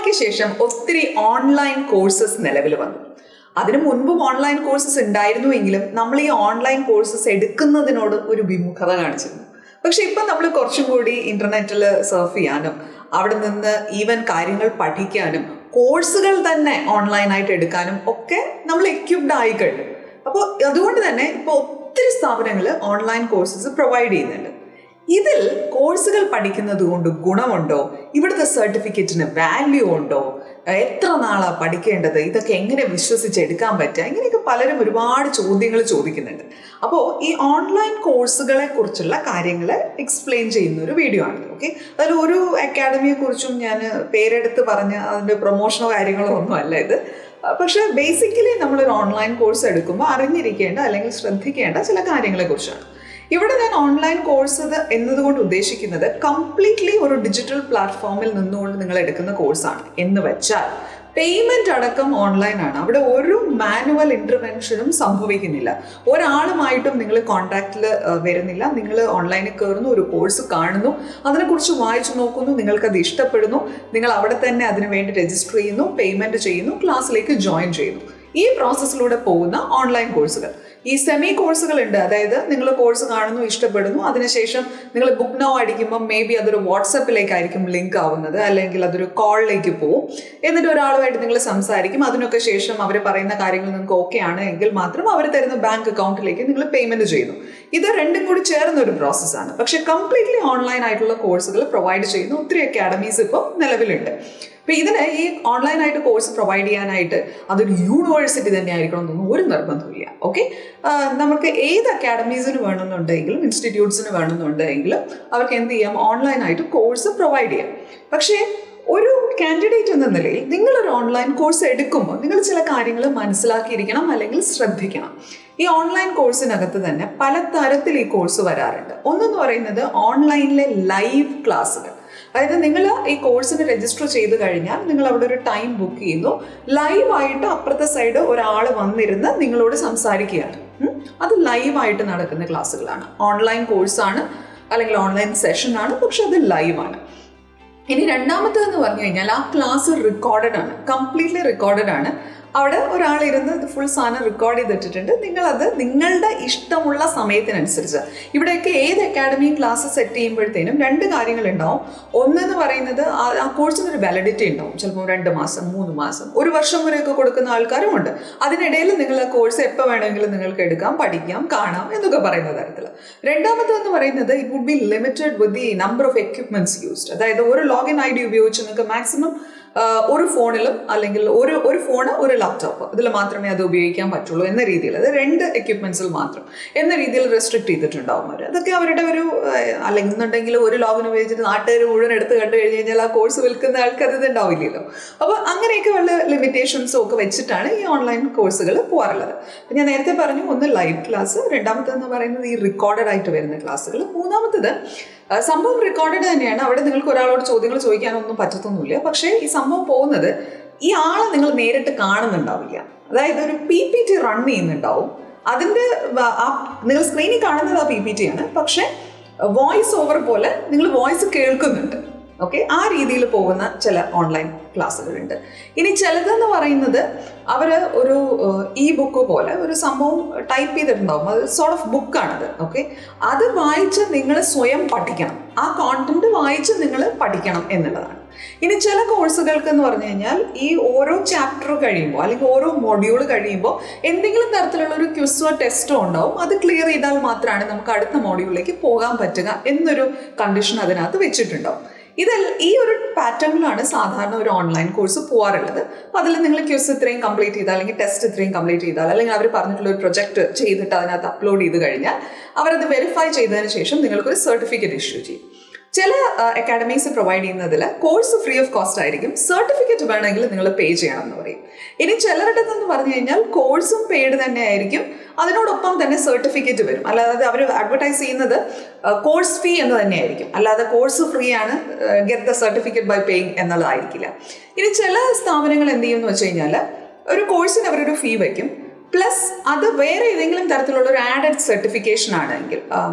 കൊറോണയ്ക്ക് ശേഷം ഒത്തിരി ഓൺലൈൻ കോഴ്സസ് നിലവിൽ വന്നു. അതിനു മുൻപും ഓൺലൈൻ കോഴ്സസ് ഉണ്ടായിരുന്നുവെങ്കിലും നമ്മൾ ഈ ഓൺലൈൻ കോഴ്സസ് എടുക്കുന്നതിനോട് ഒരു വിമുഖത കാണിച്ചിരുന്നു. പക്ഷെ ഇപ്പം നമ്മൾ കുറച്ചും കൂടി ഇന്റർനെറ്റിൽ സർഫ് ചെയ്യാനും അവിടെ നിന്ന് ഈവൻ കാര്യങ്ങൾ പഠിക്കാനും കോഴ്സുകൾ തന്നെ ഓൺലൈനായിട്ട് എടുക്കാനും ഒക്കെ നമ്മൾ എക്യുപ്ഡ് ആയി കഴിഞ്ഞു. അപ്പോൾ അതുകൊണ്ട് തന്നെ ഇപ്പോൾ ഒത്തിരി സ്ഥാപനങ്ങൾ ഓൺലൈൻ കോഴ്സസ് പ്രൊവൈഡ് ചെയ്യുന്നുണ്ട്. ഇതിൽ കോഴ്സുകൾ പഠിക്കുന്നത് കൊണ്ട് ഗുണമുണ്ടോ? ഇവിടുത്തെ സർട്ടിഫിക്കറ്റിന് വാല്യൂ ഉണ്ടോ? എത്ര നാളാണ് പഠിക്കേണ്ടത്? ഇതൊക്കെ എങ്ങനെ വിശ്വസിച്ചെടുക്കാൻ പറ്റുക? ഇങ്ങനെയൊക്കെ പലരും ഒരുപാട് ചോദ്യങ്ങൾ ചോദിക്കുന്നുണ്ട്. അപ്പോൾ ഈ ഓൺലൈൻ കോഴ്സുകളെ കുറിച്ചുള്ള കാര്യങ്ങൾ എക്സ്പ്ലെയിൻ ചെയ്യുന്ന ഒരു വീഡിയോ ആണ്. ഓക്കെ, അതിൽ ഒരു അക്കാഡമിയെ കുറിച്ചും ഞാൻ പേരെടുത്ത് പറഞ്ഞ് അതിൻ്റെ പ്രൊമോഷനോ കാര്യങ്ങളോ ഒന്നും അല്ല ഇത്. പക്ഷേ ബേസിക്കലി നമ്മളൊരു ഓൺലൈൻ കോഴ്സ് എടുക്കുമ്പോൾ അറിഞ്ഞിരിക്കേണ്ട അല്ലെങ്കിൽ ശ്രദ്ധിക്കേണ്ട ചില കാര്യങ്ങളെ കുറിച്ചാണ്. ഇവിടെ ഞാൻ ഓൺലൈൻ കോഴ്സ് എന്നതുകൊണ്ട് ഉദ്ദേശിക്കുന്നത് കംപ്ലീറ്റ്ലി ഒരു ഡിജിറ്റൽ പ്ലാറ്റ്ഫോമിൽ നിന്നുകൊണ്ട് നിങ്ങൾ എടുക്കുന്ന കോഴ്സാണ് എന്ന് വെച്ചാൽ പേയ്മെന്റ് അടക്കം ഓൺലൈനാണ്. അവിടെ ഒരു മാനുവൽ ഇന്റർവെൻഷനും സംഭവിക്കുന്നില്ല. ഒരാളുമായിട്ടും നിങ്ങൾ കോൺടാക്റ്റിൽ വരുന്നില്ല. നിങ്ങൾ ഓൺലൈനിൽ കയറുന്നു, ഒരു കോഴ്സ് കാണുന്നു, അതിനെക്കുറിച്ച് വായിച്ചു നോക്കുന്നു, നിങ്ങൾക്കത് ഇഷ്ടപ്പെടുന്നു, നിങ്ങൾ അവിടെ തന്നെ അതിനു വേണ്ടി രജിസ്റ്റർ ചെയ്യുന്നു, പേയ്മെന്റ് ചെയ്യുന്നു, ക്ലാസ്സിലേക്ക് ജോയിൻ ചെയ്യുന്നു. ഈ പ്രോസസ്സിലൂടെ പോകുന്ന ഓൺലൈൻ കോഴ്സുകൾ. ഈ സെമി കോഴ്സുകളുണ്ട്. അതായത് നിങ്ങൾ കോഴ്സ് കാണുന്നു, ഇഷ്ടപ്പെടുന്നു, അതിനുശേഷം നിങ്ങൾ ബുക്ക് നൗ അടിക്കുമ്പോൾ മേ ബി അതൊരു വാട്സപ്പിലേക്കായിരിക്കും ലിങ്ക് ആവുന്നത്, അല്ലെങ്കിൽ അതൊരു കോളിലേക്ക് പോകും. എന്നിട്ട് ഒരാളുമായിട്ട് നിങ്ങൾ സംസാരിക്കും. അതിനൊക്കെ ശേഷം അവർ പറയുന്ന കാര്യങ്ങൾ നിങ്ങൾക്ക് ഓക്കെ ആണ് എങ്കിൽ മാത്രം അവർ തരുന്ന ബാങ്ക് അക്കൗണ്ടിലേക്ക് നിങ്ങൾ പേയ്മെന്റ് ചെയ്യുന്നു. ഇത് രണ്ടും കൂടി ചേർന്ന ഒരു പ്രോസസ്സാണ്. പക്ഷെ കംപ്ലീറ്റ്ലി ഓൺലൈൻ ആയിട്ടുള്ള കോഴ്സുകൾ പ്രൊവൈഡ് ചെയ്യുന്ന ഒത്തിരി അക്കാഡമീസ് ഇപ്പോൾ നിലവിലുണ്ട്. അപ്പോൾ ഇതിന് ഈ ഓൺലൈനായിട്ട് കോഴ്സ് പ്രൊവൈഡ് ചെയ്യാനായിട്ട് അതൊരു യൂണിവേഴ്സിറ്റി തന്നെ ആയിരിക്കണം എന്നൊന്നും ഒരു നിർബന്ധമില്ല. ഓക്കെ, നമുക്ക് ഏത് അക്കാഡമീസിന് വേണമെന്നുണ്ടെങ്കിലും ഇൻസ്റ്റിറ്റ്യൂട്ട്സിന് വേണമെന്നുണ്ടെങ്കിലും അവർക്ക് എന്ത് ചെയ്യാം, ഓൺലൈനായിട്ട് കോഴ്സ് പ്രൊവൈഡ് ചെയ്യാം. പക്ഷേ ഒരു കാൻഡിഡേറ്റ് എന്ന നിലയിൽ നിങ്ങളൊരു ഓൺലൈൻ കോഴ്സ് എടുക്കുമ്പോൾ നിങ്ങൾ ചില കാര്യങ്ങൾ മനസ്സിലാക്കിയിരിക്കണം അല്ലെങ്കിൽ ശ്രദ്ധിക്കണം. ഈ ഓൺലൈൻ കോഴ്സിനകത്ത് തന്നെ പല തരത്തിൽ ഈ കോഴ്സ് വരാറുണ്ട്. ഒന്നെന്ന് പറയുന്നത് ഓൺലൈനിലെ ലൈവ് ക്ലാസ്സുകൾ. അതായത് നിങ്ങൾ ഈ കോഴ്സിന് രജിസ്റ്റർ ചെയ്ത് കഴിഞ്ഞാൽ നിങ്ങൾ അവിടെ ഒരു ടൈം ബുക്ക് ചെയ്യുന്നു, ലൈവായിട്ട് അപ്പുറത്തെ സൈഡ് ഒരാൾ വന്നിരുന്ന് നിങ്ങളോട് സംസാരിക്കുകയാണ്. അത് ലൈവായിട്ട് നടക്കുന്ന ക്ലാസ്സുകളാണ്. ഓൺലൈൻ കോഴ്സാണ് അല്ലെങ്കിൽ ഓൺലൈൻ സെഷനാണ്, പക്ഷെ അത് ലൈവാണ്. ഇനി രണ്ടാമത്തേതെന്ന് പറഞ്ഞു കഴിഞ്ഞാൽ ആ ക്ലാസ് റെക്കോർഡഡ് ആണ്, കംപ്ലീറ്റ്ലി റെക്കോർഡഡ് ആണ്. അവിടെ ഒരാളിരുന്ന് ഫുൾ സാധനം റെക്കോർഡ് ചെയ്തിട്ടിട്ടുണ്ട്. നിങ്ങളത് നിങ്ങളുടെ ഇഷ്ടമുള്ള സമയത്തിനനുസരിച്ച്, ഇവിടെയൊക്കെ ഏത് അക്കാഡമിയും ക്ലാസ് സെറ്റ് ചെയ്യുമ്പോഴത്തേനും രണ്ട് കാര്യങ്ങളുണ്ടാവും. ഒന്നെന്ന് പറയുന്നത് ആ കോഴ്സിനൊരു വാലിഡിറ്റി ഉണ്ടാവും. ചിലപ്പോൾ 2 മാസം, 3 മാസം, 1 വർഷം വരെയൊക്കെ കൊടുക്കുന്ന ആൾക്കാരും ഉണ്ട്. അതിനിടയിൽ നിങ്ങൾ ആ കോഴ്സ് എപ്പോൾ വേണമെങ്കിലും നിങ്ങൾക്ക് എടുക്കാം, പഠിക്കാം, കാണാം എന്നൊക്കെ പറയുന്ന തരത്തിൽ. രണ്ടാമതെന്ന് പറയുന്നത് it would be limited with the number of equipments used. അതായത് ഒരു ലോഗിൻ ഐ ഡി ഉപയോഗിച്ച് നിങ്ങൾക്ക് മാക്സിമം ഒരു ഫോണിലും അല്ലെങ്കിൽ ഒരു ഫോണ് ഒരു ലാപ്ടോപ്പ് ഇതിൽ മാത്രമേ അത് ഉപയോഗിക്കാൻ പറ്റുള്ളൂ എന്ന രീതിയിൽ, അത് 2 എക്യുപ്മെന്റ്സിൽ മാത്രം എന്ന രീതിയിൽ റെസ്ട്രിക്ട് ചെയ്തിട്ടുണ്ടാവും അവർ. അതൊക്കെ അവരുടെ ഒരു, അല്ലെങ്കിൽ ഒരു ലോഗിൻ ഉപയോഗിച്ചിട്ട് നാട്ടുകാർ മുഴുവൻ എടുത്ത് കണ്ടു കഴിഞ്ഞ് കഴിഞ്ഞാൽ ആ കോഴ്സ് വിൽക്കുന്ന ആൾക്ക് അത് ഉണ്ടാവില്ലല്ലോ. അപ്പോൾ അങ്ങനെയൊക്കെ ഉള്ള ലിമിറ്റേഷൻസും ഒക്കെ വെച്ചിട്ടാണ് ഈ ഓൺലൈൻ കോഴ്സുകൾ പോകാറുള്ളത്. ഞാൻ നേരത്തെ പറഞ്ഞു, ഒന്ന് ലൈവ് ക്ലാസ്, രണ്ടാമത്തേന്ന് പറയുന്നത് ഈ റെക്കോർഡഡ് ആയിട്ട് വരുന്ന ക്ലാസ്സുകൾ, മൂന്നാമത്തത് സംഭവം റെക്കോർഡഡ് തന്നെയാണ്. അവിടെ നിങ്ങൾക്ക് ഒരാളോട് ചോദ്യങ്ങൾ ചോദിക്കാനൊന്നും പറ്റത്തൊന്നുമില്ല. പക്ഷേ ഈ സംഭവം പോകുന്നത് ഈ ആളെ നിങ്ങൾ നേരിട്ട് കാണുന്നുണ്ടാവില്ല. അതായത് ഒരു PPT റൺ ചെയ്യുന്നുണ്ടാവും. അതിൻ്റെ നിങ്ങൾ സ്ക്രീനിൽ കാണുന്നത് ആ PPT ആണ്, പക്ഷേ വോയിസ് ഓവർ പോലെ നിങ്ങൾ വോയിസ് കേൾക്കുന്നുണ്ട്. ഓക്കെ, ആ രീതിയിൽ പോകുന്ന ചില ഓൺലൈൻ ക്ലാസ്സുകളുണ്ട്. ഇനി ചിലതെന്ന് പറയുന്നത് അവർ ഒരു ബുക്ക് പോലെ ഒരു സംഭവം ടൈപ്പ് ചെയ്തിട്ടുണ്ടാവും. അത് സോർട്ട് ഓഫ് ബുക്കാണത്. ഓക്കെ, അത് വായിച്ച് നിങ്ങൾ സ്വയം പഠിക്കണം, ആ കോണ്ടന്റ് വായിച്ച് നിങ്ങൾ പഠിക്കണം എന്നുള്ളതാണ്. ഇനി ചില കോഴ്സുകൾക്ക് എന്ന് പറഞ്ഞു കഴിഞ്ഞാൽ ഈ ഓരോ ചാപ്റ്റർ കഴിയുമ്പോൾ അല്ലെങ്കിൽ ഓരോ മൊഡ്യൂൾ കഴിയുമ്പോൾ എന്തെങ്കിലും തരത്തിലുള്ള ഒരു ക്വിസോ ടെസ്റ്റോ ഉണ്ടാവും. അത് ക്ലിയർ ചെയ്താൽ മാത്രമാണ് നമുക്ക് അടുത്ത മൊഡ്യൂളിലേക്ക് പോകാൻ പറ്റുക എന്നൊരു കണ്ടീഷൻ അതിനകത്ത് വെച്ചിട്ടുണ്ടാവും. ഈ ഒരു പാറ്റേണിലാണ് സാധാരണ ഒരു ഓൺലൈൻ കോഴ്സ് പോകാറുള്ളത്. അതിൽ നിങ്ങൾ ക്വിസ് ഇത്രയും കംപ്ലീറ്റ് ചെയ്താൽ, അല്ലെങ്കിൽ ടെസ്റ്റ് ഇത്രയും കംപ്ലീറ്റ് ചെയ്താൽ, അല്ലെങ്കിൽ അവർ പറഞ്ഞിട്ടുള്ള ഒരു പ്രൊജക്ട് ചെയ്തിട്ട് അതിനകത്ത് അപ്ലോഡ് ചെയ്ത് കഴിഞ്ഞാൽ അവരത് വെരിഫൈ ചെയ്തതിന് ശേഷം നിങ്ങൾക്കൊരു സർട്ടിഫിക്കറ്റ് ഇഷ്യൂ ചെയ്യും. ചില അക്കാഡമീസ് പ്രൊവൈഡ് ചെയ്യുന്നതിൽ കോഴ്സ് ഫ്രീ ഓഫ് കോസ്റ്റ് ആയിരിക്കും, സർട്ടിഫിക്കറ്റ് വേണമെങ്കിൽ നിങ്ങൾ പേ ചെയ്യണം എന്ന് പറയും. ഇനി ചിലരുടെ എന്ന് പറഞ്ഞു കഴിഞ്ഞാൽ കോഴ്സും പെയ്ഡ് തന്നെ ആയിരിക്കും, അതിനോടൊപ്പം തന്നെ സർട്ടിഫിക്കറ്റ് വരും. അല്ലാതെ അവർ അഡ്വർടൈസ് ചെയ്യുന്നത് കോഴ്സ് ഫീ എന്ന് തന്നെയായിരിക്കും, അല്ലാതെ കോഴ്സ് ഫ്രീ ആണ്, get the certificate by paying എന്നുള്ളതായിരിക്കില്ല. ഇനി ചില സ്ഥാപനങ്ങൾ എന്ത് ചെയ്യുമെന്ന് വെച്ച് കഴിഞ്ഞാൽ ഒരു കോഴ്സിന് അവരൊരു ഫീ വയ്ക്കും, പ്ലസ് അത് വേറെ ഏതെങ്കിലും തരത്തിലുള്ള ഒരു ആഡഡ് സർട്ടിഫിക്കേഷൻ ആണെങ്കിൽ,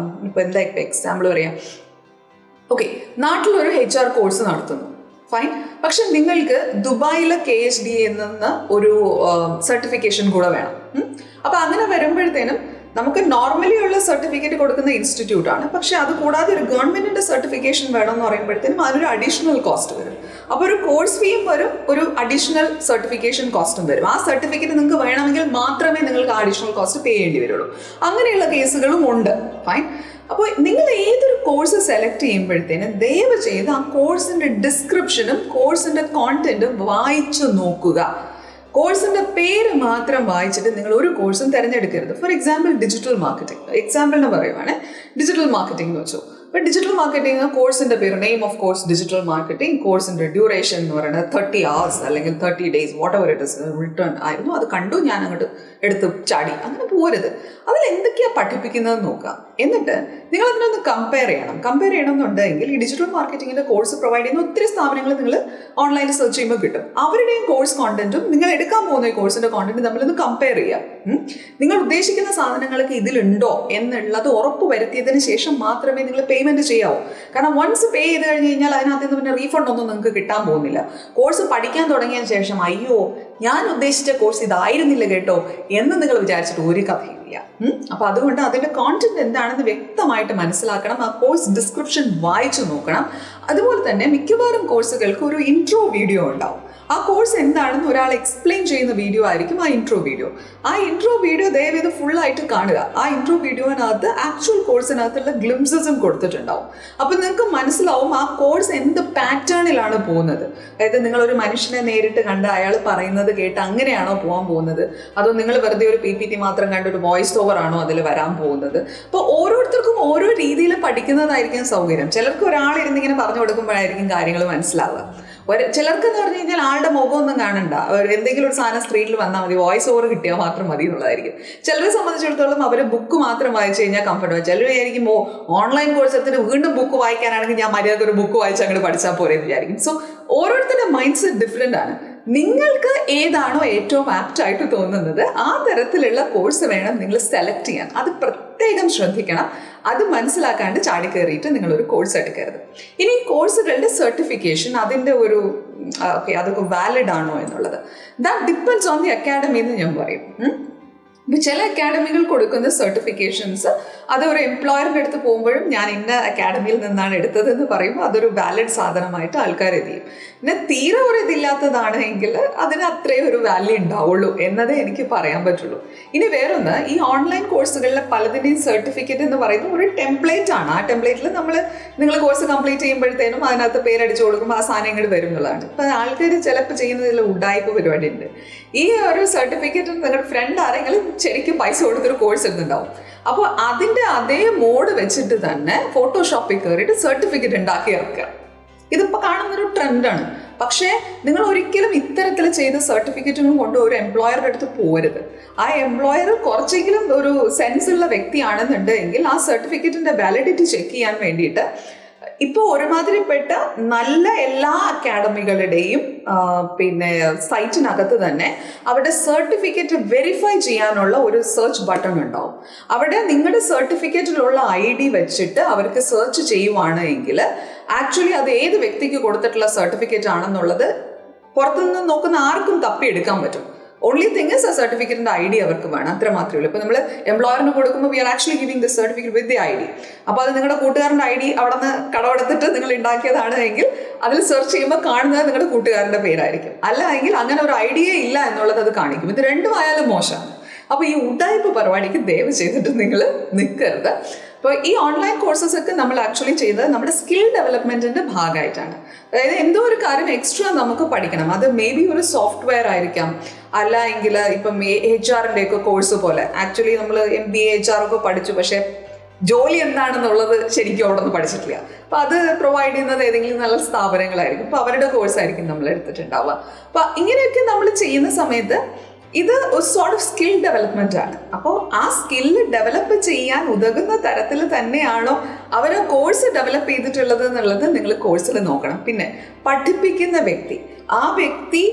ഇപ്പോൾ എന്താ എക്സാമ്പിൾ പറയാം, ഓക്കെ, നാട്ടിലൊരു HR കോഴ്സ് നടത്തുന്നു. ഫൈൻ. പക്ഷെ നിങ്ങൾക്ക് ദുബായിലെ KHDA നിന്ന് ഒരു സർട്ടിഫിക്കേഷൻ കൂടെ വേണം. അപ്പൊ അങ്ങനെ വരുമ്പോഴത്തേനും നമുക്ക് നോർമലി ഉള്ള സർട്ടിഫിക്കറ്റ് കൊടുക്കുന്ന ഇൻസ്റ്റിറ്റ്യൂട്ടാണ്, പക്ഷെ അത് കൂടാതെ ഒരു ഗവൺമെന്റിന്റെ സർട്ടിഫിക്കേഷൻ വേണം എന്ന് പറയുമ്പോഴത്തേനും അതിനൊരു അഡീഷണൽ കോസ്റ്റ് വരും. അപ്പോൾ ഒരു കോഴ്സ് ഫീയും വരും, ഒരു അഡീഷണൽ സർട്ടിഫിക്കേഷൻ കോസ്റ്റും വരും. ആ സർട്ടിഫിക്കറ്റ് നിങ്ങൾക്ക് വേണമെങ്കിൽ മാത്രമേ നിങ്ങൾക്ക് അഡീഷണൽ കോസ്റ്റ് പേ ചെയ്യേണ്ടി വരുള്ളൂ. അങ്ങനെയുള്ള കേസുകളും ഉണ്ട്. ഫൈൻ. അപ്പോൾ നിങ്ങൾ ഏതൊരു കോഴ്സ് സെലക്ട് ചെയ്യുമ്പോഴത്തേനും ദയവ് ചെയ്ത് ആ കോഴ്സിന്റെ ഡിസ്ക്രിപ്ഷനും കോഴ്സിന്റെ കോണ്ടന്റും വായിച്ചു നോക്കുക. കോഴ്സിന്റെ പേര് മാത്രം വായിച്ചിട്ട് നിങ്ങൾ ഒരു കോഴ്സും തിരഞ്ഞെടുക്കരുത്. ഫോർ എക്സാമ്പിൾ ഡിജിറ്റൽ മാർക്കറ്റിംഗ്, എക്സാമ്പിളിന് പറയുവാണ് ഡിജിറ്റൽ മാർക്കറ്റിംഗ് എന്ന് വെച്ചു. ഇപ്പം ഡിജിറ്റൽ മാർക്കറ്റിംഗ് കോഴ്സിന്റെ പേര്, name of course digital marketing, കോഴ്സിന്റെ ഡ്യൂറേഷൻ എന്ന് പറയുന്നത് 30 hours അല്ലെങ്കിൽ 30 days what ever it is return ആയിരുന്നു. അത് കണ്ടു, ഞാൻ അങ്ങോട്ട് എടുത്ത് ചാടി. അങ്ങനെ പോരുത്. അതിൽ എന്തൊക്കെയാണ് പഠിപ്പിക്കുന്നതെന്ന് നോക്കുക. എന്നിട്ട് നിങ്ങൾ അതിനൊന്ന് കമ്പയർ ചെയ്യണം. കമ്പയർ ചെയ്യണമെന്നുണ്ടെങ്കിൽ ഈ ഡിജിറ്റൽ മാർക്കറ്റിംഗിന്റെ കോഴ്സ് പ്രൊവൈഡ് ചെയ്യുന്ന ഒത്തിരി സ്ഥാപനങ്ങൾ നിങ്ങൾ ഓൺലൈനിൽ സെർച്ച് ചെയ്യുമ്പോൾ കിട്ടും. അവരുടെയും കോഴ്സ് കോണ്ടന്റും നിങ്ങൾ എടുക്കാൻ പോകുന്ന ഈ കോഴ്സിന്റെ കോണ്ടന്റും തമ്മിലൊന്ന് കമ്പയർ ചെയ്യാം. നിങ്ങൾ ഉദ്ദേശിക്കുന്ന സാധനങ്ങളൊക്കെ ഇതിലുണ്ടോ എന്നുള്ളത് ഉറപ്പ് വരുത്തിയതിന് ശേഷം മാത്രമേ നിങ്ങൾ പേയ്മെന്റ് ചെയ്യാവൂ. കാരണം വൺസ് പേ ചെയ്ത് കഴിഞ്ഞ് കഴിഞ്ഞാൽ അതിനകത്ത് നിന്ന് പിന്നെ റീഫണ്ട് ഒന്നും നിങ്ങൾക്ക് കിട്ടാൻ പോകുന്നില്ല. കോഴ്സ് പഠിക്കാൻ തുടങ്ങിയ ശേഷം അയ്യോ ഞാൻ ഉദ്ദേശിച്ച കോഴ്സ് ഇതായിരുന്നില്ല കേട്ടോ എന്ന് നിങ്ങൾ വിചാരിച്ചിട്ട് ഒരു കഥയില്ല. അപ്പൊ അതുകൊണ്ട് അതിന്റെ കോണ്ടന്റ് എന്താണെന്ന് വ്യക്തമായിട്ട് മനസ്സിലാക്കണം. ആ കോഴ്സ് ഡിസ്ക്രിപ്ഷൻ വായിച്ചു നോക്കണം. അതുപോലെ തന്നെ മിക്കവാറും കോഴ്സുകൾക്ക് ഒരു ഇൻട്രോ വീഡിയോ ഉണ്ടാവും. ആ കോഴ്സ് എന്താണെന്ന് ഒരാൾ എക്സ്പ്ലെയിൻ ചെയ്യുന്ന വീഡിയോ ആയിരിക്കും ആ ഇൻട്രോ വീഡിയോ. ആ ഇൻട്രോ വീഡിയോ ദയവേത് ഫുള്ളായിട്ട് കാണുക. ആ ഇൻട്രോ വീഡിയോനകത്ത് ആക്ച്വൽ കോഴ്സിനകത്തുള്ള ഗ്ലിംസസും കൊടുത്തിട്ടുണ്ടാവും. അപ്പം നിങ്ങൾക്ക് മനസ്സിലാവും ആ കോഴ്സ് എന്ത് പാറ്റേണിലാണ് പോകുന്നത്. അതായത് നിങ്ങളൊരു മനുഷ്യനെ നേരിട്ട് കണ്ട് അയാൾ പറയുന്നത് കേട്ട് അങ്ങനെയാണോ പോകാൻ പോകുന്നത്, അതോ നിങ്ങൾ വെറുതെ ഒരു PPT മാത്രം കണ്ട് ഒരു വോയിസ് ഓവർ ആണോ അതിൽ വരാൻ പോകുന്നത്. അപ്പോൾ ഓരോരുത്തർക്കും ഓരോ രീതിയിൽ പഠിക്കുന്നതായിരിക്കും സൗകര്യം. ചിലർക്ക് ഒരാളിരുന്നിങ്ങനെ പറഞ്ഞു കൊടുക്കുമ്പോഴായിരിക്കും കാര്യങ്ങൾ മനസ്സിലാവുക. ചിലർക്ക് എന്ന് പറഞ്ഞു കഴിഞ്ഞാൽ ആളുടെ മുഖമൊന്നും കാണണ്ട, എന്തെങ്കിലും ഒരു സാധനം സ്ക്രീനിൽ വന്നാൽ മതി, വോയിസ് ഓവർ കിട്ടിയാൽ മാത്രം മതി എന്നുള്ളതായിരിക്കും. ചിലരെ സംബന്ധിച്ചിടത്തോളം അവർ ബുക്ക് മാത്രം വായിച്ചു കഴിഞ്ഞാൽ കംഫർട്ടബിൾ. ചിലർ വിചാരിക്കും ഓൺലൈൻ കോഴ്സ് എടുത്തിട്ട് വീണ്ടും ബുക്ക് വായിക്കാനാണെങ്കിൽ ഞാൻ മര്യാദ ഒരു ബുക്ക് വായിച്ച് അങ്ങോട്ട് പഠിച്ചാൽ പോരെ എന്ന് വിചാരിക്കും. സോ ഓരോരുത്തരുടെ മൈൻഡ് സെറ്റ് ഡിഫറെൻ്റ് ആണ്. നിങ്ങൾക്ക് ഏതാണോ ഏറ്റവും ആപ്റ്റ് ആയിട്ട് തോന്നുന്നത് ആ തരത്തിലുള്ള കോഴ്സ് വേണം നിങ്ങൾ സെലക്ട് ചെയ്യാൻ. അത് പ്രത്യേകം ശ്രദ്ധിക്കണം. അത് മനസ്സിലാക്കാണ്ട് ചാടിക്കയറിയിട്ട് നിങ്ങളൊരു കോഴ്സ് എടുക്കരുത്. ഇനി കോഴ്സുകളുടെ സർട്ടിഫിക്കേഷൻ അതിൻ്റെ ഒരു അതൊക്കെ വാലിഡ് ആണോ എന്നുള്ളത് that depends on the academy എന്ന് ഞാൻ പറയും. ഇപ്പം ചില അക്കാഡമികൾ കൊടുക്കുന്ന സർട്ടിഫിക്കേഷൻസ് അത് ഒരു എംപ്ലോയറിൻ്റെ അടുത്ത് പോകുമ്പോഴും ഞാൻ ഇന്ന അക്കാഡമിയിൽ നിന്നാണ് എടുത്തതെന്ന് പറയുമ്പോൾ അതൊരു വാലിഡ് സാധനമായിട്ട് ആൾക്കാർ എത്തിയും. പിന്നെ തീരെ ഒരു ഇതില്ലാത്തതാണ് എങ്കിൽ അതിന് അത്രയും ഒരു വാല്യൂ ഉണ്ടാവുള്ളൂ എന്നതേ എനിക്ക് പറയാൻ പറ്റുള്ളൂ. ഇനി വേറൊന്ന്, ഈ ഓൺലൈൻ കോഴ്സുകളിലെ പലതിൻ്റെയും സർട്ടിഫിക്കറ്റ് എന്ന് പറയുന്നത് ഒരു ടെംപ്ലേറ്റ് ആണ്. ആ ടെംപ്ലേറ്റിൽ നിങ്ങൾ കോഴ്സ് കംപ്ലീറ്റ് ചെയ്യുമ്പോഴത്തേനും അതിനകത്ത് പേരടിച്ചു കൊടുക്കുമ്പോൾ ആ സാധനം ഇങ്ങോട്ട് വരും എന്നുള്ളതാണ്. ഇപ്പം ആൾക്കാർ ചിലപ്പോൾ ചെയ്യുന്നതിൽ ഉഡായ്പ പരിപാടി ഉണ്ട്. ഈ ഒരു സർട്ടിഫിക്കറ്റ് നിങ്ങളുടെ ഫ്രണ്ട് ആരെങ്കിലും ശരിക്കും പൈസ കൊടുത്തൊരു കോഴ്സ് എടുത്തിട്ടുണ്ടാവും. അപ്പോൾ അതിൻ്റെ അതേ മോഡ് വെച്ചിട്ട് തന്നെ ഫോട്ടോഷോപ്പിൽ കയറിയിട്ട് സർട്ടിഫിക്കറ്റ് ഉണ്ടാക്കി ഇറക്കുക. ഇതിപ്പോൾ കാണുന്നൊരു ട്രെൻഡാണ്. പക്ഷേ നിങ്ങൾ ഒരിക്കലും ഇത്തരത്തിൽ ചെയ്ത സർട്ടിഫിക്കറ്റും കൊണ്ട് ഒരു എംപ്ലോയറുടെ അടുത്ത് പോരുത്. ആ എംപ്ലോയർ കുറച്ചെങ്കിലും ഒരു സെൻസുള്ള വ്യക്തിയാണെന്നുണ്ടെങ്കിൽ ആ സർട്ടിഫിക്കറ്റിൻ്റെ വാലിഡിറ്റി ചെക്ക് ചെയ്യാൻ വേണ്ടിയിട്ട് ഇപ്പോൾ ഒരുമാതിരിപ്പെട്ട നല്ല എല്ലാ അക്കാഡമികളുടെയും പിന്നെ സൈറ്റിനകത്ത് തന്നെ അവരുടെ സർട്ടിഫിക്കറ്റ് വെരിഫൈ ചെയ്യാനുള്ള ഒരു സെർച്ച് ബട്ടൺ ഉണ്ടാവും. അവിടെ നിങ്ങളുടെ സർട്ടിഫിക്കറ്റിലുള്ള ID വെച്ചിട്ട് അവർക്ക് സെർച്ച് ചെയ്യുവാണ് എങ്കിൽ ആക്ച്വലി അത് ഏത് വ്യക്തിക്ക് കൊടുത്തിട്ടുള്ള സർട്ടിഫിക്കറ്റ് ആണെന്നുള്ളത് പുറത്തുനിന്ന് നോക്കുന്ന ആർക്കും തപ്പിയെടുക്കാൻ പറ്റും. ഓൺലി തിങ് ഇസ് ആ സർട്ടിഫിക്കറ്റിൻ്റെ ID അവർക്ക് വേണം, അത്ര മാത്രമേ ഉള്ളൂ. ഇപ്പോൾ നമ്മൾ എംപ്ലോയറിന് കൊടുക്കുമ്പോൾ we are actually giving this certificate with the ID. അപ്പോൾ അത് നിങ്ങളുടെ കൂട്ടുകാരൻ്റെ ID അവിടെ നിന്ന് കടമെടുത്തിട്ട് നിങ്ങൾ ഉണ്ടാക്കിയതാണ് എങ്കിൽ അതിൽ സെർച്ച് ചെയ്യുമ്പോൾ കാണുന്നത് നിങ്ങളുടെ കൂട്ടുകാരൻ്റെ പേരായിരിക്കും. അല്ല എങ്കിൽ അങ്ങനെ ഒരു ഐഡിയ ഇല്ല എന്നുള്ളത് അത് കാണിക്കും. ഇത് രണ്ടും ആയാലും മോശമാണ്. അപ്പോൾ ഈ ഉഡായിപ്പ് പരിപാടിക്ക് ദയവ് ചെയ്തിട്ട് നിങ്ങൾ നിൽക്കരുത്. അപ്പോൾ ഈ ഓൺലൈൻ കോഴ്സസ് ഒക്കെ നമ്മൾ ആക്ച്വലി ചെയ്തത് നമ്മുടെ സ്കിൽ ഡെവലപ്മെൻറ്റിൻ്റെ ഭാഗമായിട്ടാണ്. അതായത് എന്തോ ഒരു കാര്യം എക്സ്ട്രാ നമുക്ക് പഠിക്കണം. അത് മേ ബി ഒരു സോഫ്റ്റ്വെയർ ആയിരിക്കാം, അല്ല എങ്കിൽ ഇപ്പം HR-ൻ്റെ ഒക്കെ കോഴ്സ് പോലെ. ആക്ച്വലി നമ്മൾ MBA HR ഒക്കെ പഠിച്ചു, പക്ഷേ ജോലി എന്താണെന്നുള്ളത് ശരിക്കും അവിടെ നിന്ന് പഠിച്ചിട്ടില്ല. അപ്പം അത് പ്രൊവൈഡ് ചെയ്യുന്നത് ഏതെങ്കിലും നല്ല സ്ഥാപനങ്ങളായിരിക്കും. അപ്പോൾ അവരുടെ കോഴ്സായിരിക്കും നമ്മൾ എടുത്തിട്ടുണ്ടാവുക. അപ്പം ഇങ്ങനെയൊക്കെ നമ്മൾ ചെയ്യുന്ന സമയത്ത് ഇത് ഒരു സോർട്ട് ഓഫ് സ്കിൽ ഡെവലപ്മെന്റ് ആണ്. അപ്പോൾ ആ സ്കില്ല് ഡെവലപ്പ് ചെയ്യാൻ ഉതകുന്ന തരത്തിൽ തന്നെയാണോ അവർ കോഴ്സ് ഡെവലപ്പ് ചെയ്തിട്ടുള്ളത് എന്നുള്ളത് നിങ്ങൾ കോഴ്സിൽ നോക്കണം. പിന്നെ പഠിപ്പിക്കുന്ന വ്യക്തി, ആ വ്യക്തി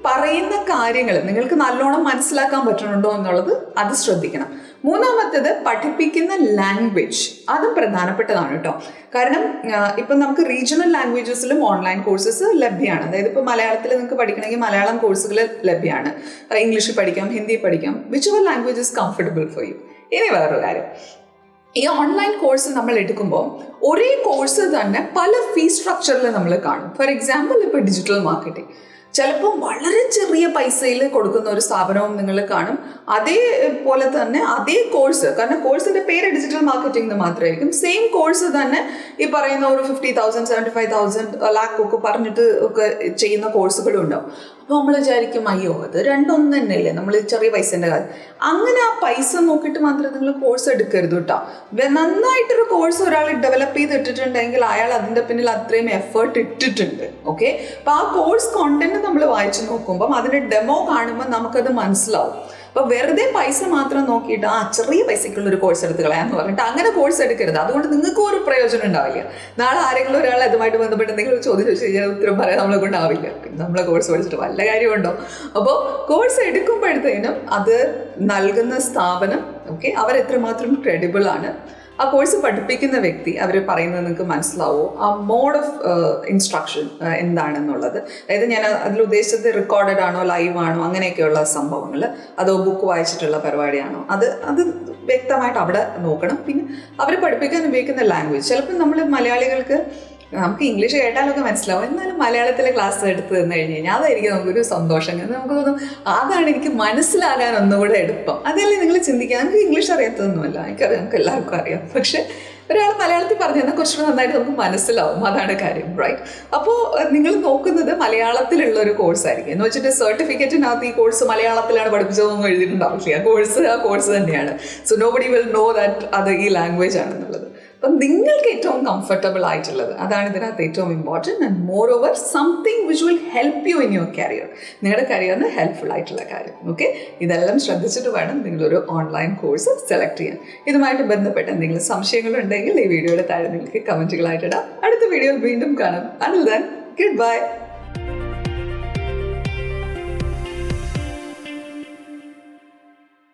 പറയുന്ന കാര്യങ്ങൾ നിങ്ങൾക്ക് നല്ലോണം മനസ്സിലാക്കാൻ പറ്റുന്നുണ്ടോ എന്നുള്ളത് അത് ശ്രദ്ധിക്കണം. മൂന്നാമത്തേത് പഠിപ്പിക്കുന്ന ലാംഗ്വേജ്, അതും പ്രധാനപ്പെട്ടതാണ് കേട്ടോ. കാരണം ഇപ്പം നമുക്ക് റീജിയണൽ ലാംഗ്വേജസിലും ഓൺലൈൻ കോഴ്സസ് ലഭ്യമാണ്. അതായത് ഇപ്പോൾ മലയാളത്തിൽ നിങ്ങൾക്ക് പഠിക്കണമെങ്കിൽ മലയാളം കോഴ്സുകൾ ലഭ്യമാണ്, ഇംഗ്ലീഷിൽ പഠിക്കാം, ഹിന്ദി പഠിക്കാം, which ever language is comfortable for you. ഇനി വേറൊരു കാര്യം, ഈ ഓൺലൈൻ കോഴ്സ് നമ്മൾ എടുക്കുമ്പോൾ ഒരേ കോഴ്സ് തന്നെ പല ഫീ സ്ട്രക്ചറിൽ നമ്മൾ കാണും. ഫോർ എക്സാമ്പിൾ ഇപ്പോൾ ഡിജിറ്റൽ മാർക്കറ്റിംഗ് ചിലപ്പോൾ വളരെ ചെറിയ പൈസയിൽ കൊടുക്കുന്ന ഒരു സ്ഥാപനവും നിങ്ങൾ കാണും. അതേപോലെ തന്നെ അതേ കോഴ്സ്, കാരണം കോഴ്സിൻ്റെ പേര് ഡിജിറ്റൽ മാർക്കറ്റിംഗ് എന്ന് മാത്രമായിരിക്കും, സെയിം കോഴ്സ് തന്നെ ഈ പറയുന്ന ഒരു 50,000 75,000 ലാക്ക് ഒക്കെ പറഞ്ഞിട്ട് ഒക്കെ ചെയ്യുന്ന കോഴ്സുകളും ഉണ്ടാവും. അപ്പോൾ നമ്മൾ വിചാരിക്കും അയ്യോ അത് രണ്ടൊന്നും തന്നെയല്ലേ, നമ്മൾ ചെറിയ പൈസേൻ്റെ കാര്യം. അങ്ങനെ ആ പൈസ നോക്കിയിട്ട് മാത്രമേ നിങ്ങൾ കോഴ്സ് എടുക്കരുത് കേട്ടോ. നന്നായിട്ടൊരു കോഴ്സ് ഒരാൾ ഡെവലപ്പ് ചെയ്തിട്ടുണ്ടെങ്കിൽ അയാൾ അതിൻ്റെ പിന്നിൽ അത്രയും എഫേർട്ട് ഇട്ടിട്ടുണ്ട്. ഓക്കെ, അപ്പോൾ ആ കോഴ്സ് കോണ്ടന്റ് നമ്മൾ വായിച്ചു നോക്കുമ്പം അതിൻ്റെ ഡെമോ കാണുമ്പോൾ നമുക്കത് മനസ്സിലാവും. അപ്പോൾ വെറുതെ പൈസ മാത്രം നോക്കിയിട്ട് ചെറിയ പൈസയ്ക്കുള്ള ഒരു കോഴ്സ് എടുത്ത് കളയാന്ന് പറഞ്ഞിട്ട് അങ്ങനെ കോഴ്സ് എടുക്കരുത്. അതുകൊണ്ട് നിങ്ങൾക്കും ഒരു പ്രയോജനം ഉണ്ടാവില്ല. നാളെ ആരെങ്കിലും ഒരാൾ അതുമായിട്ട് ബന്ധപ്പെട്ട് എന്തെങ്കിലും ചോദ്യം ചോദിച്ചു കഴിഞ്ഞാൽ ഉത്തരം പറയാൻ നമ്മളെ കൊണ്ടാവില്ല. പിന്നെ നമ്മളെ കോഴ്സ് പഠിച്ചിട്ട് വല്ല കാര്യമുണ്ടോ? അപ്പോൾ കോഴ്സ് എടുക്കുമ്പോഴത്തേനും അത് നൽകുന്ന സ്ഥാപനം അവരെത്രമാത്രം ക്രെഡിബിൾ ആണ്, ആ കോഴ്സ് പഠിപ്പിക്കുന്ന വ്യക്തി അവർ പറയുന്നത് നിങ്ങൾക്ക് മനസ്സിലാവോ, ആ മോഡ് ഓഫ് ഇൻസ്ട്രക്ഷൻ എന്താണെന്നുള്ളത്. അതായത് ഞാൻ അതിൽ ഉദ്ദേശിച്ചത് റെക്കോർഡഡ് ആണോ, ലൈവ് ആണോ, അങ്ങനെയൊക്കെയുള്ള സംഭവങ്ങൾ, അതോ ബുക്ക് വായിച്ചിട്ടുള്ള പരിപാടിയാണോ, അത് വ്യക്തമായിട്ട് അവിടെ നോക്കണം. പിന്നെ അവർ പഠിപ്പിക്കാൻ ഉപയോഗിക്കുന്ന ലാംഗ്വേജ്, ചിലപ്പോൾ നമ്മൾ മലയാളികൾക്ക് നമുക്ക് ഇംഗ്ലീഷ് കേട്ടാലൊക്കെ മനസ്സിലാവും, എന്നാലും മലയാളത്തിലെ ക്ലാസ് എടുത്ത് തന്നു കഴിഞ്ഞ് കഴിഞ്ഞാൽ അതായിരിക്കും നമുക്കൊരു സന്തോഷം. നമുക്ക് തോന്നും അതാണ് എനിക്ക് മനസ്സിലാകാൻ ഒന്നുകൂടെ എളുപ്പം. അതല്ലേ നിങ്ങൾ ചിന്തിക്കുക, നമുക്ക് ഇംഗ്ലീഷ് അറിയാത്തതൊന്നുമല്ല, എനിക്കറിയാം, നമുക്ക് എല്ലാവർക്കും അറിയാം. പക്ഷെ ഒരാൾ മലയാളത്തിൽ പറഞ്ഞു തന്നാൽ കുറച്ചുകൂടെ നന്നായിട്ട് നമുക്ക് മനസ്സിലാവും, അതാണ് കാര്യം, റൈറ്റ്? അപ്പോൾ നിങ്ങൾ നോക്കുന്നത് മലയാളത്തിലുള്ള ഒരു കോഴ്സായിരിക്കും. എന്ന് വെച്ചിട്ട് സർട്ടിഫിക്കറ്റിനകത്ത് ഈ കോഴ്സ് മലയാളത്തിലാണ് പഠിപ്പിച്ചതെന്നൊന്നും എഴുതിയിട്ടുണ്ടാവില്ല. ആ കോഴ്സ് തന്നെയാണ്. So nobody will know that അത് ഈ ലാംഗ്വേജ് ആണെന്നുള്ളത്. അപ്പം നിങ്ങൾക്ക് ഏറ്റവും കംഫർട്ടബിൾ ആയിട്ടുള്ളത് അതാണ് ഇതിനകത്ത് ഏറ്റവും important. And more over something which will help you in your career, നിങ്ങളുടെ കരിയറിന് ഹെൽപ്ഫുൾ ആയിട്ടുള്ള കാര്യം. ഓക്കെ, ഇതെല്ലാം ശ്രദ്ധിച്ചിട്ട് വേണം നിങ്ങളൊരു ഓൺലൈൻ കോഴ്സ് സെലക്ട് ചെയ്യാൻ. ഇതുമായിട്ട് ബന്ധപ്പെട്ട എന്തെങ്കിലും സംശയങ്ങളുണ്ടെങ്കിൽ ഈ വീഡിയോയുടെ താഴെ നിങ്ങൾക്ക് കമൻറ്റുകളായിട്ടിടാം. അടുത്ത വീഡിയോയിൽ വീണ്ടും കാണാം. Until then, goodbye.